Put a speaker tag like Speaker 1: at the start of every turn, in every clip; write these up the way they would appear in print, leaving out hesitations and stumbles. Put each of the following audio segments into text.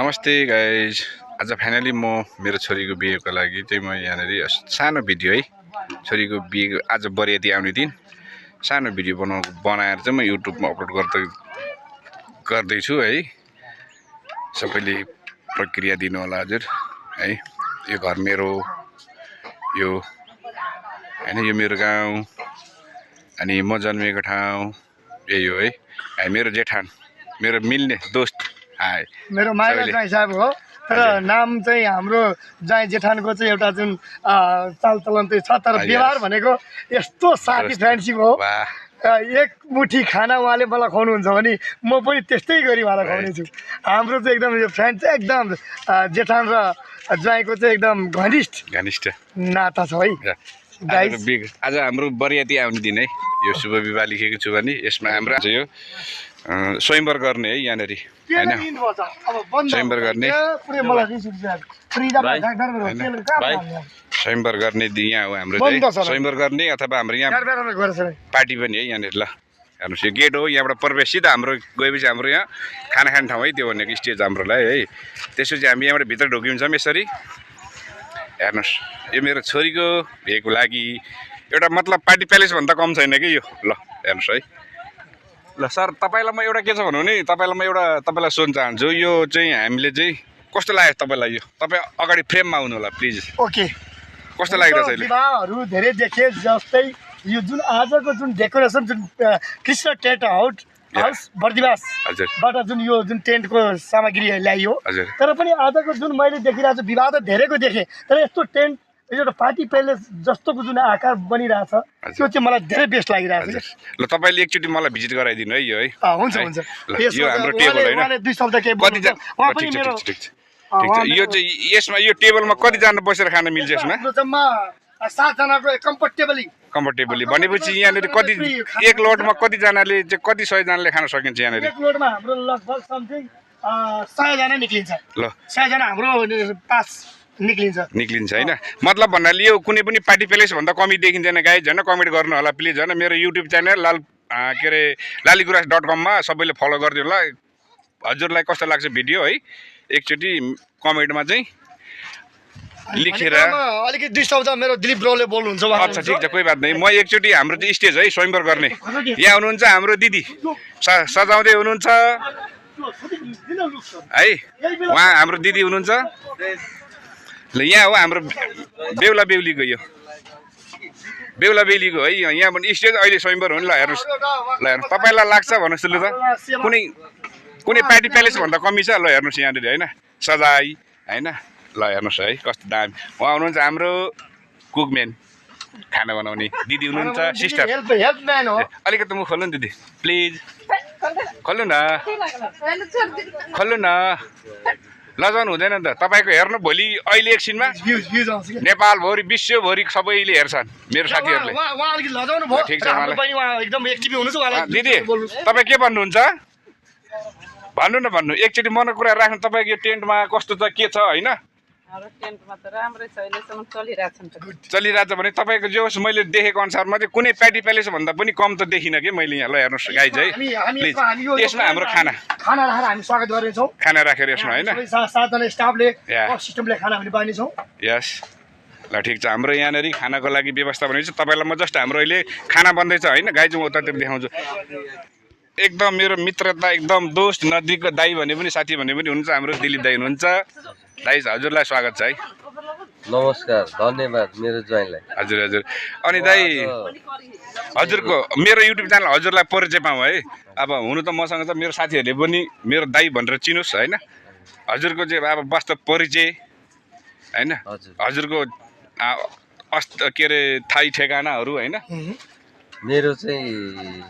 Speaker 1: नमस्ते गाइज। आज फाइनली म मेरो छोरीको बिहेको लागि चाहिँ म यहाँनिर सानो भिडियो है, छोरीको बिहे आज बरियाती आउने दिन सानो भिडियो बनाएर चाहिँ म युट्युबमा अपलोड गर्दैछु है। सबैले प्रक्रिया दिनु होला हजुर है। यो घर मेरो, यो हैन, यो मेरो गाउँ अनि म जन्मेको ठाउँ यही हो है। मेरो जेठान, मेरो मिल्ने दोस्त, हाय
Speaker 2: मेरो माइला ज्वाइँ साहब हो। तर नाम चाहिँ हाम्रो ज्वाइँ जेठानको चाहिँ एउटा जुन चालचलन चाहिँ छ, तर व्यवहार भनेको यस्तो साथी फ्रेन्डसिप हो। एक मुठी खाना उहाँले मलाई खुवाउनुहुन्छ भने म पनि त्यस्तै गरी उहाँलाई खुवाउने छु। हाम्रो चाहिँ एकदम यो फ्रेन्ड चाहिँ एकदम जेठान र ज्वाइँको चाहिँ एकदम घनिष्ठ नाता छ है।
Speaker 1: आज हाम्रो बरियाती आउने दिन है। यो शुभ विवाह लेखेको छु भने यसमा हाम्रो यो स्वयंवर गर्ने है यहाँनिर हैन, स्वयंवर गर्ने स्वयंवर गर्ने यहाँ हो हाम्रो चाहिँ स्वयंवर गर्ने, अथवा हाम्रो यहाँ पार्टी पनि है यहाँनिर। ल हेर्नुहोस्, यो गेट हो, यहाँबाट प्रवेश सिधा हाम्रो गएपछि हाम्रो यहाँ खाना खाने ठाउँ है, त्यो भनेको स्टेज हाम्रोलाई है। त्यसपछि हामी यहाँबाट भित्र ढोकिन्छौँ यसरी। हेर्नुहोस्, यो मेरो छोरीको बिहेको लागि एउटा मतलब पार्टी प्यालेस भन्दा कम छैन कि यो। ल हेर्नुहोस् है। ल सर, तपाईँलाई म एउटा के छ भन्नु नि, तपाईँलाई सोध्न चाहन्छु, यो चाहिँ हामीले चाहिँ कस्तो लाग्यो तपाईँलाई? यो तपाईँ अगाडि फ्रेममा आउनु होला प्लिज।
Speaker 2: ओके,
Speaker 1: कस्तो लागिरहेछ अहिले?
Speaker 2: विवाहहरू धेरै देखे, जस्तै यो जुन आजको जुन डेकोरेसन, जुन कृष्ण टेन्ट हाउस बर्दिवासबाट जुन यो जुन टेन्टको सामग्री ल्याइयो, तर पनि आजको जुन मैले देखिरहेको छु विवाह त धेरैको देखेँ, तर यस्तो टेन्ट एउटा पार्टी प्यालेस जस्तोको जुन आकार बनिरहेछ त्यो चाहिँ मलाई धेरै बेस्ट लागिरहेको छ।
Speaker 1: ल तपाईँले एकचोटि मलाई भिजिट गराइदिनु है यो है।
Speaker 2: हुन्छ
Speaker 1: यो हाम्रो टेबल हैन,
Speaker 2: दुई शब्द के
Speaker 1: कति जना? ठिक छ। यो चाहिँ यसमा यो टेबलमा कति जना बसेर खान मिल्छ? यसमा
Speaker 2: जम्मा 7 जनाको कम्फर्टेबली
Speaker 1: भनेपछि यहाँनिर कति एक लोडमा कति जनाले चाहिँ कति 100 जनाले खान सकिन्छ यहाँनिर?
Speaker 2: एक लोडमा हाम्रो लगभग समथिङ 100 जना निक्लिन्छ।
Speaker 1: ल
Speaker 2: 100 जना हाम्रो पास निक्लिन्छ
Speaker 1: हैन। मतलब भन्नाले यो कुनै पनि पार्टी प्यालेस भन्दा कमी देखिँदैन गाइज हैन। कमेन्ट गर्नु होला प्लिज हैन। मेरो युट्युब च्यानल laliguraj.com मा सबैले फलो गरिदिनु होला। हजुरलाई कस्तो लाग्छ भिडियो है, एकचोटि कमेन्टमा चाहिँ लेखेर।
Speaker 2: अलिकति दुई शब्द मेरो दिलीप ब्रोले बोल्नुहुन्छ।
Speaker 1: अच्छा ठिक छ, कोही बात नहीं। म एकचोटि हाम्रो चाहिँ स्टेज है स्वयंवर गर्ने यहाँ हुनुहुन्छ हाम्रो दिदी सजाउँदै हुनुहुन्छ है। उहाँ हाम्रो दिदी हुनुहुन्छ। ल यहाँ हो हाम्रो बेहुला बेहुलीको, यो बेहुला बेहुलीको है। यहाँ पनि स्टेज अहिले स्वयंवर हो नि। ल हेर्नुहोस्, ल हेर्नु तपाईँलाई लाग्छ भन्नुहोस् ल त कुनै पार्टी प्यालेस भन्दा कमी छ? ल हेर्नुहोस् यहाँनिर होइन, सजाइ होइन। ल हेर्नुहोस् है कस्तो दामी। उहाँ हुनुहुन्छ हाम्रो कुकम्यान, खाना बनाउने दिदी हुनुहुन्छ, सिस्टर। अलिकति मुख खोल्नु नि दिदी प्लिज, खोल्नु न। लजाउनु हुँदैन नि त तपाईँको। हेर्नु भोलि अहिले एकछिनमा नेपालभरि विश्वभरि सबैले हेर्छन् मेरो साथीहरूले। ठिक छ, दिदी तपाईँ के भन्नुहुन्छ? भन्नु एकचोटि मनको कुरा राख्नु। तपाईँको यो टेन्टमा कस्तो छ, के छ होइन? चलिरहेछ भने तपाईँको जो मैले देखेको अनुसारमा चाहिँ कुनै पार्टी प्यालेस भन्दा पनि कम त देखिनँ कि मैले यहाँ। ल हेर्नुहोस् गाइज है, प्लिज यसमा हाम्रो खाना
Speaker 2: राखेर हामी स्वागत गर्नेछौँ।
Speaker 1: खाना राखेर यसमा होइन,
Speaker 2: 7 जना स्टाफले सिस्टमले खाना हामी बाँड्नेछौँ।
Speaker 1: यस ल ठिक छ। हाम्रो यहाँनिर खानाको लागि व्यवस्था भनेपछि तपाईँलाई म जस्ट हाम्रो अहिले खाना बन्दैछ होइन गाइज। म उतातिर देखाउँछु। एकदम मेरो मित्रता, एकदम दोस्त, नजिकको दाई भने पनि साथी भने पनि हुनुहुन्छ हाम्रो दिलीप दाई हुनुहुन्छ। दाइ हजुरलाई स्वागत छ है।
Speaker 3: नमस्कार, धन्यवाद मेरो ज्वाइँलाई।
Speaker 1: हजुर। अनि दाइ हजुरको मेरो युट्युब च्यानल हजुरलाई परिचय पाऊँ है। अब हुनु त मसँग त मेरो साथीहरूले पनि मेरो दाइ भनेर चिनोस् होइन। हजुरको चाहिँ अब वास्तव परिचय होइन, हजुरको के अरे थाई ठेगानाहरू होइन।
Speaker 3: मेरो चाहिँ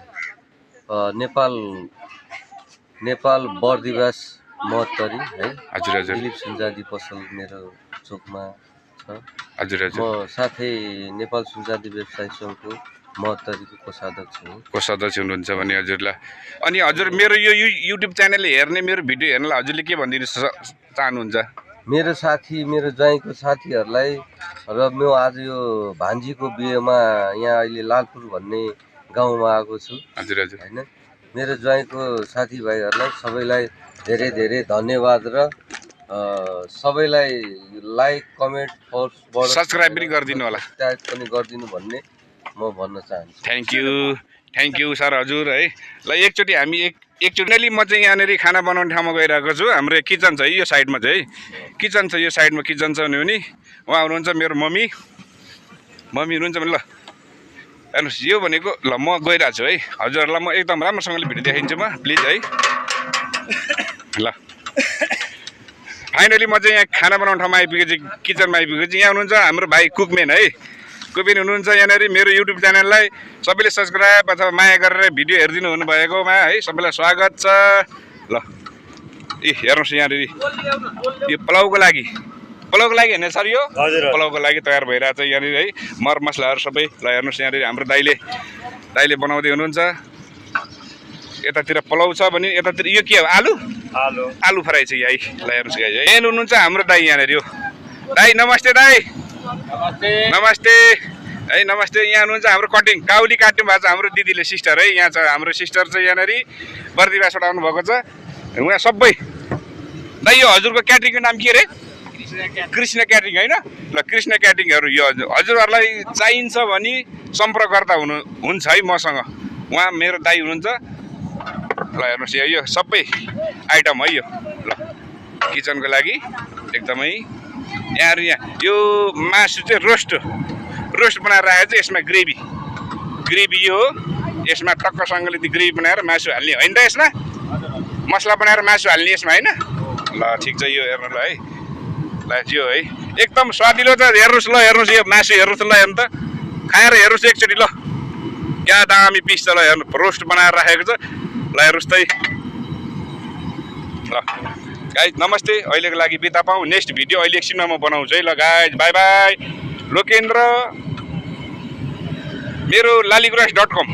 Speaker 3: नेपाल बर्दिवास महोत्तरी है।
Speaker 1: हजुर
Speaker 3: दिलीप सुनचाँदी पसल मेरो चोकमा छ।
Speaker 1: हजुर
Speaker 3: म साथै नेपाल सुनचाँदी व्यवसाय सङ्घको महोत्तरीको
Speaker 1: कोषाध्यक्ष हुनुहुन्छ भने हजुरलाई। अनि हजुर मेरो यो युट्युब च्यानल हेर्ने, मेरो भिडियो हेर्नलाई हजुरले के भनिदिनु चाहनुहुन्छ?
Speaker 3: मेरो साथी, मेरो ज्वाइँको साथीहरूलाई र म आज यो भान्जीको बिहेमा यहाँ अहिले लालपुर भन्ने गाउँमा आएको छु।
Speaker 1: हजुर
Speaker 3: होइन। मेरो ज्वाइँको साथीभाइहरूलाई सबैलाई धेरै धेरै धन्यवाद र सबैलाई लाइक कमेन्ट
Speaker 1: सब्सक्राइब पनि गरिदिनु होला।
Speaker 3: पनि गरिदिनु भन्ने म भन्न चाहन्छु।
Speaker 1: थ्याङ्क यू सर हजुर है। ल एकचोटि हामी एकचोटि म चाहिँ यहाँनिर खाना बनाउने ठाउँमा गइरहेको छु। हाम्रो किचन छ यो साइडमा चाहिँ किचन छ, यो साइडमा किचन छ भने उहाँ हुनुहुन्छ मेरो मम्मी हुनुहुन्छ भने। ल हेर्नुहोस् यो भनेको ल म गइरहेको छु है हजुरहरूलाई म एकदम राम्रोसँगले भिडियो देखाइदिन्छु म प्लिज है। ल फाइनली म चाहिँ यहाँ खाना बनाउने ठाउँमा आइपुगेछु, किचनमा आइपुगेछु। यहाँ हुनुहुन्छ हाम्रो भाइ कुकमेन है, कुकमेन हुनुहुन्छ यहाँनिर। मेरो युट्युब च्यानललाई सबैले सब्सक्राइब अथवा माया गरेर भिडियो हेरिदिनु हुनुभएकोमा है सबैलाई स्वागत छ। ल हेर्नुहोस् यहाँनिर यो पुलाउको लागि होइन सर, यो पुलाउको लागि तयार भइरहेको छ यहाँनिर है। मरमसलाहरू सबै ल हेर्नुहोस् यहाँनिर हाम्रो दाइले बनाउँदै हुनुहुन्छ। यतातिर पुलाउ छ भने यतातिर यो के हो आलु फ्राई छ यहाँ है। ल हेर्नुहोस् गाइस मेन हुनुहुन्छ हाम्रो दाइ यहाँनिर। यो दाइ नमस्ते दाइ नमस्ते है नमस्ते। यहाँ हुनुहुन्छ हाम्रो कटिङ काउली काट्नु भएको छ हाम्रो दिदीले सिस्टर है। यहाँ छ हाम्रो सिस्टर चाहिँ यहाँनिर बर्दिवासबाट आउनु भएको छ उहाँ सबै। दाइ यो हजुरको क्याटरिङको नाम के अरे? कृष्ण क्याटरिङ होइन। ल कृष्ण क्याटरिङहरू यो हजुरहरूलाई चाहिन्छ भने सम्पर्क गर्दा हुन्छ है मसँग। उहाँ मेरो दाइ हुनुहुन्छ। ल हेर्नुहोस् यो सबै आइटम है यो। ल किचनको लागि एकदमै यहाँ यो मासु चाहिँ रोस्ट बनाएर राखेको छ। यसमा ग्रेभी यो हो। यसमा टक्कसँगले त्यो ग्रेभी बनाएर मासु हाल्ने होइन त, यसमा मसला बनाएर मासु हाल्ने यसमा होइन। ल ठिक छ यो हेर्नु ल है। ल यो है एकदम स्वादिलो छ। हेर्नुहोस् ल हेर्नुहोस् यो मासु हेर्नुहोस् ल हेर्नु त खाएर हेर्नुहोस् एकचोटि। ल क्या दामी पिस छ। ल हेर्नु रोस्ट बनाएर राखेको छ। ल हेर्नुहोस् त ल गाइज नमस्ते। अहिलेको लागि बिदा पाऊँ। नेक्स्ट भिडियो अहिले एकछिनमा म बनाउँछु है। ल गाइज बाई बाई। लोकेन्द्र मेरो laliguraj.com